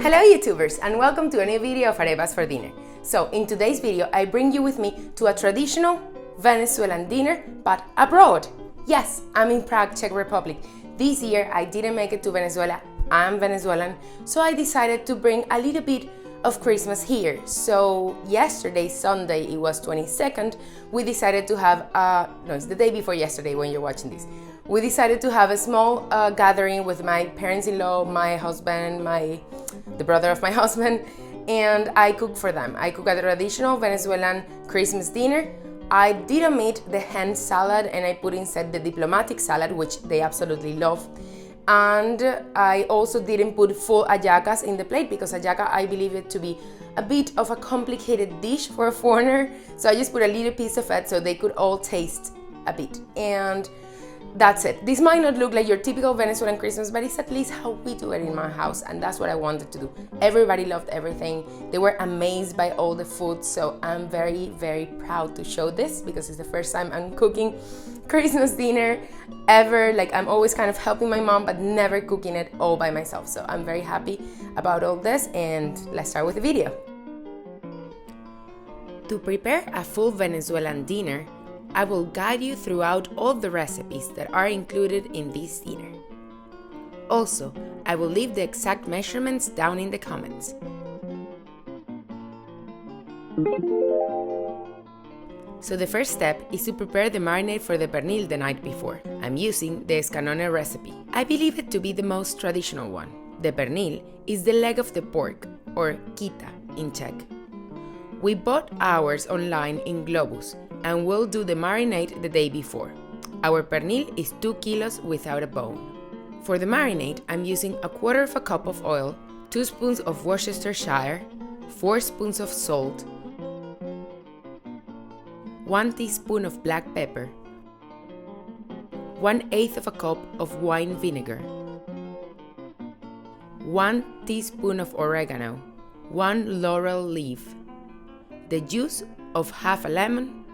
Hello YouTubers, and welcome to a new video of arepas for dinner. So in today's video I bring you with me to a traditional Venezuelan dinner but abroad. Yes, I'm in Prague, Czech Republic. This year I didn't make it to Venezuela. I'm Venezuelan, so I decided to bring a little bit of Christmas here. So yesterday, Sunday, it was 22nd, we decided to have it's the day before yesterday when you're watching this. We decided to have a small gathering with my parents-in-law, my husband, the brother of my husband, and I cooked for them. I cooked a traditional Venezuelan Christmas dinner. I did omit the hen salad and I put instead the diplomatic salad, which they absolutely love. And I also didn't put full hallacas in the plate because hallaca, I believe it to be a bit of a complicated dish for a foreigner. So I just put a little piece of it so they could all taste a bit. And that's it. This might not look like your typical Venezuelan Christmas, but it's at least how we do it in my house, and that's what I wanted to do. Everybody loved everything. They were amazed by all the food, so I'm very, very proud to show this because it's the first time I'm cooking Christmas dinner ever. Like, I'm always kind of helping my mom, but never cooking it all by myself. So I'm very happy about all this, and let's start with the video. To prepare a full Venezuelan dinner, I will guide you throughout all the recipes that are included in this dinner. Also, I will leave the exact measurements down in the comments. So the first step is to prepare the marinade for the pernil the night before. I'm using the escanone recipe. I believe it to be the most traditional one. The pernil is the leg of the pork, or quita in Czech. We bought ours online in Globus, and we'll do the marinade the day before. Our pernil is 2 kilos without a bone. For the marinade, I'm using 1/4 cup of oil, 2 spoons of Worcestershire, 4 spoons of salt, 1 teaspoon of black pepper, 1/8 cup of wine vinegar, 1 teaspoon of oregano, 1 laurel leaf, the juice of half a lemon.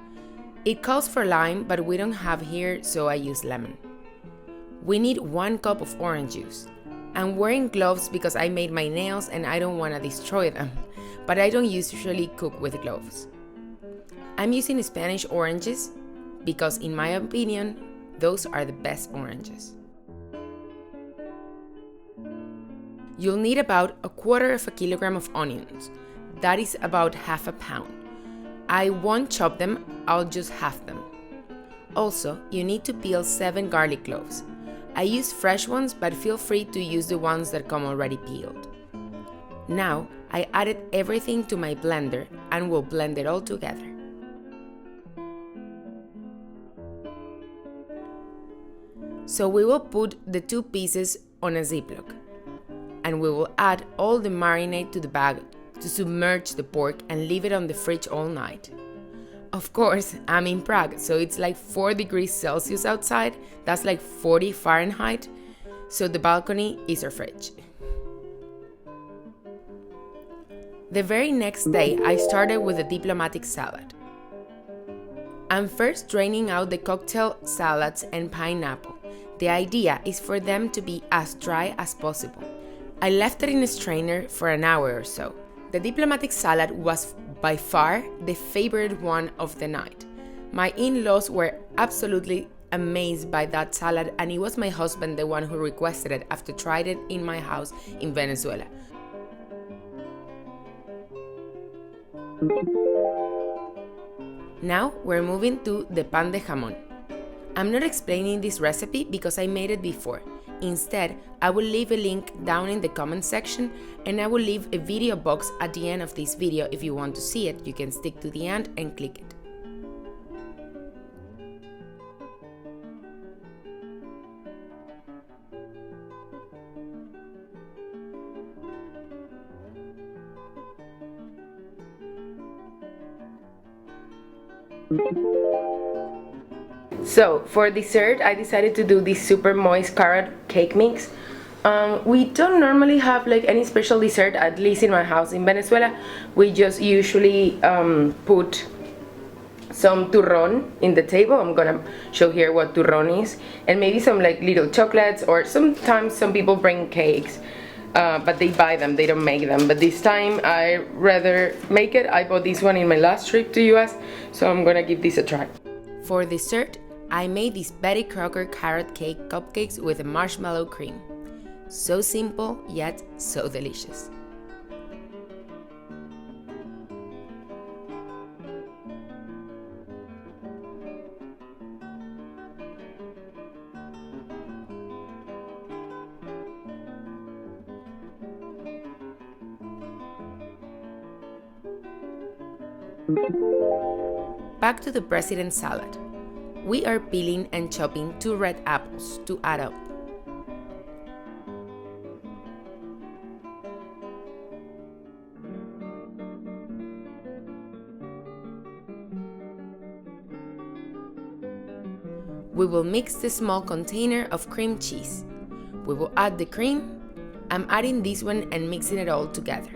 It calls for lime, but we don't have here, so I use lemon. We need 1 cup of orange juice. I'm wearing gloves because I made my nails and I don't want to destroy them, but I don't usually cook with gloves. I'm using Spanish oranges because, in my opinion, those are the best oranges. You'll need about 1/4 kilogram of onions. That is about half a pound. I won't chop them, I'll just half them. Also, you need to peel 7 garlic cloves. I use fresh ones, but feel free to use the ones that come already peeled. Now, I added everything to my blender and will blend it all together. So we will put the 2 pieces on a Ziploc, and we will add all the marinade to the bag to submerge the pork and leave it on the fridge all night. Of course, I'm in Prague, so it's like 4 degrees Celsius outside. That's like 40 Fahrenheit. So the balcony is our fridge. The very next day, I started with the diplomatic salad. I'm first draining out the cocktail salads and pineapple. The idea is for them to be as dry as possible. I left it in a strainer for an hour or so. The diplomatic salad was by far the favorite one of the night. My in-laws were absolutely amazed by that salad, and it was my husband the one who requested it after trying it in my house in Venezuela. Now we're moving to the pan de jamón. I'm not explaining this recipe because I made it before. Instead, I will leave a link down in the comment section, and I will leave a video box at the end of this video. If you want to see it, you can stick to the end and click it. So for dessert, I decided to do this super moist carrot cake mix. We don't normally have like any special dessert, at least in my house. In Venezuela, we just usually put some turrón in the table. I'm gonna show here what turrón is, and maybe some like little chocolates, or sometimes some people bring cakes. but they buy them, they don't make them. But this time I rather make it. I bought this one in my last trip to US, so I'm gonna give this a try. For dessert, I made these Betty Crocker carrot cake cupcakes with a marshmallow cream. So simple, yet so delicious. Back to the president's salad. We are peeling and chopping 2 red apples to add up. We will mix the small container of cream cheese. We will add the cream. I'm adding this one and mixing it all together.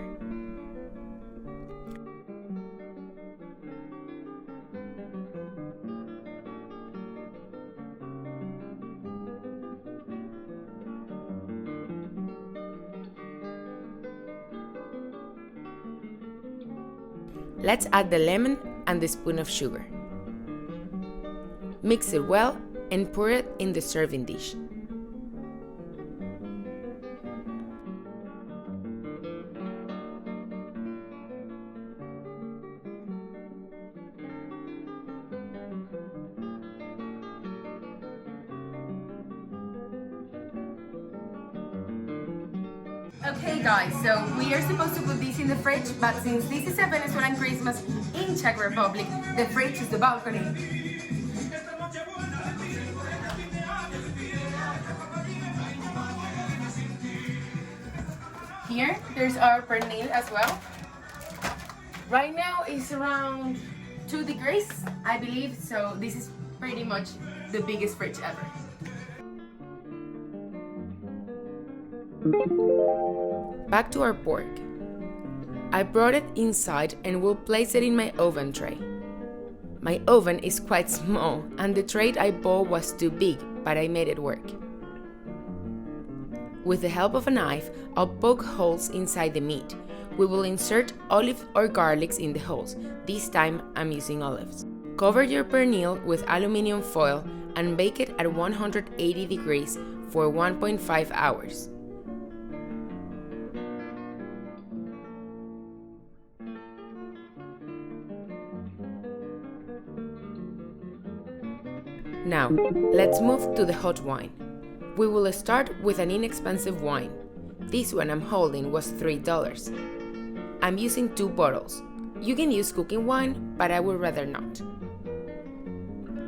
Let's add the lemon and the spoon of sugar. Mix it well and pour it in the serving dish. Okay guys, so we are supposed to put this in the fridge, but since this is a Venezuelan Christmas in Czech Republic, the fridge is the balcony. Here, there's our pernil as well. Right now it's around 2 degrees, I believe, so this is pretty much the biggest fridge ever. Back to our pork. I brought it inside and will place it in my oven tray. My oven is quite small and the tray I bought was too big, but I made it work. With the help of a knife, I'll poke holes inside the meat. We will insert olive or garlics in the holes. This time I'm using olives. Cover your pernil with aluminum foil and bake it at 180 degrees for 1.5 hours. Now, let's move to the hot wine. We will start with an inexpensive wine. This one I'm holding was $3. I'm using 2 bottles. You can use cooking wine, but I would rather not.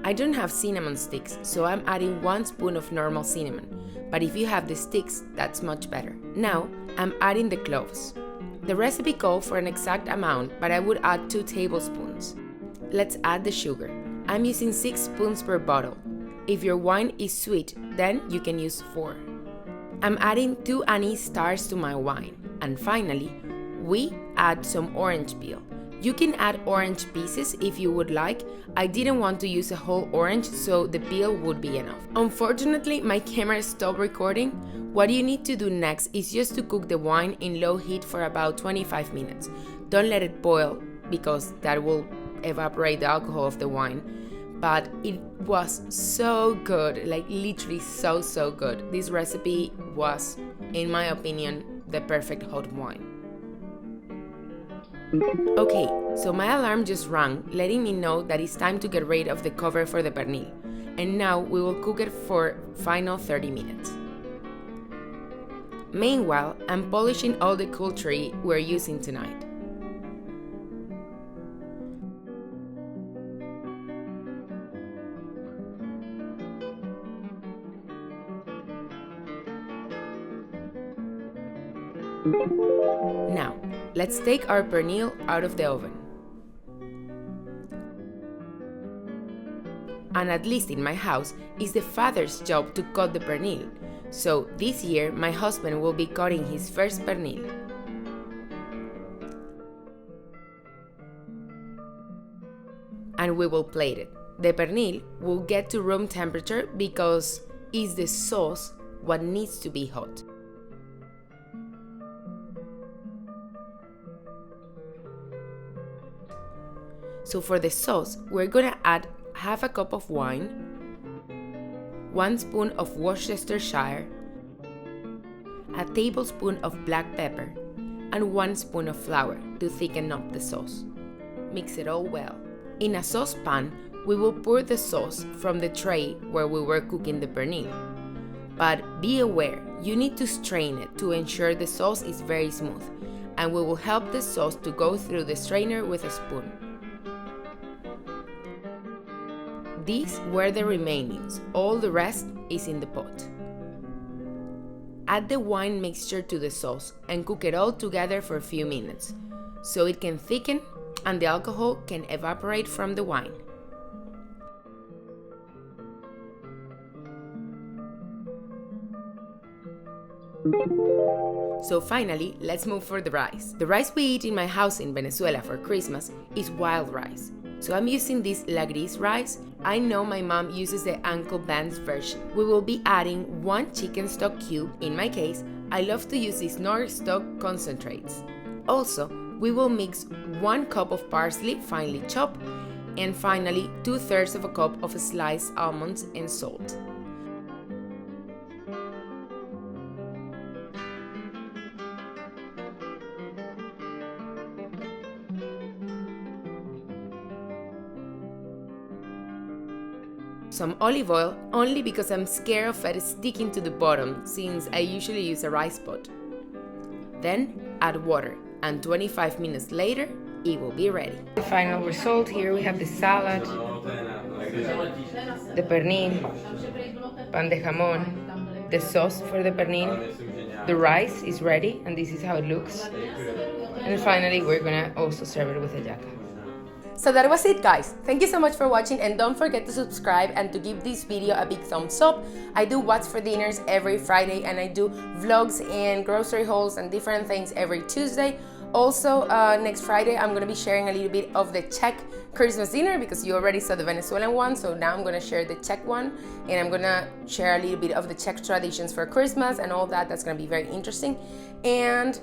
I don't have cinnamon sticks, so I'm adding 1 spoon of normal cinnamon, but if you have the sticks, that's much better. Now, I'm adding the cloves. The recipe calls for an exact amount, but I would add 2 tablespoons. Let's add the sugar. I'm using 6 spoons per bottle. If your wine is sweet, then you can use 4. I'm adding 2 anise stars to my wine. And finally, we add some orange peel. You can add orange pieces if you would like. I didn't want to use a whole orange, so the peel would be enough. Unfortunately, my camera stopped recording. What you need to do next is just to cook the wine in low heat for about 25 minutes. Don't let it boil because that will evaporate the alcohol of the wine. But it was so good, like literally so good. This recipe was, in my opinion, the perfect hot wine. Okay, so my alarm just rang, letting me know that it's time to get rid of the cover for the pernil. And now we will cook it for final 30 minutes. Meanwhile, I'm polishing all the cutlery we're using tonight. Now, let's take our pernil out of the oven. And at least in my house, it's the father's job to cut the pernil. So this year, my husband will be cutting his first pernil. And we will plate it. The pernil will get to room temperature because it's the sauce what needs to be hot. So for the sauce, we're gonna add half a cup of wine, 1 spoon of Worcestershire, a tablespoon of black pepper, and 1 spoon of flour to thicken up the sauce. Mix it all well. In a saucepan, we will pour the sauce from the tray where we were cooking the pernil. But be aware, you need to strain it to ensure the sauce is very smooth, and we will help the sauce to go through the strainer with a spoon. These were the remainings, all the rest is in the pot. Add the wine mixture to the sauce and cook it all together for a few minutes, so it can thicken and the alcohol can evaporate from the wine. So finally, let's move for the rice. The rice we eat in my house in Venezuela for Christmas is wild rice. So I'm using this Lagris rice. I know my mom uses the Uncle Ben's version. We will be adding 1 chicken stock cube. In my case, I love to use these Nordic stock concentrates. Also, we will mix 1 cup of parsley finely chopped, and finally 2/3 of a cup of sliced almonds and salt. Some olive oil, only because I'm scared of it sticking to the bottom since I usually use a rice pot. Then add water, and 25 minutes later, it will be ready. The final result, here we have the salad, the pernil, pan de jamón, the sauce for the pernil, the rice is ready, and this is how it looks. And finally, we're gonna also serve it with a yaca. So that was it, guys. Thank you so much for watching, and don't forget to subscribe and to give this video a big thumbs up. I do What's for Dinners every Friday, and I do vlogs and grocery hauls and different things every Tuesday. Also, next Friday, I'm gonna be sharing a little bit of the Czech Christmas dinner, because you already saw the Venezuelan one, so now I'm gonna share the Czech one, and I'm gonna share a little bit of the Czech traditions for Christmas and all that. That's gonna be very interesting. And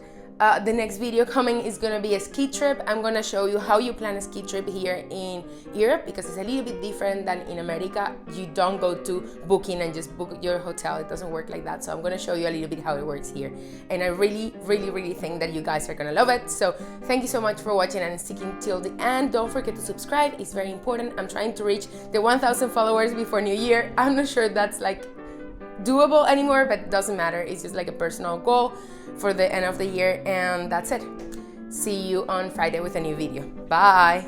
the next video coming is gonna be a ski trip. I'm gonna show you how you plan a ski trip here in Europe, because it's a little bit different than in America. You don't go to booking and just book your hotel. It doesn't work like that. So I'm gonna show you a little bit how it works here. And I really think that you guys are gonna love it. So thank you so much for watching and sticking till the end. Don't forget to subscribe, it's very important. I'm trying to reach the 1,000 followers before New Year. I'm not sure that's like doable anymore, but it doesn't matter. It's just like a personal goal for the end of the year, and that's it. See you on Friday with a new video. Bye.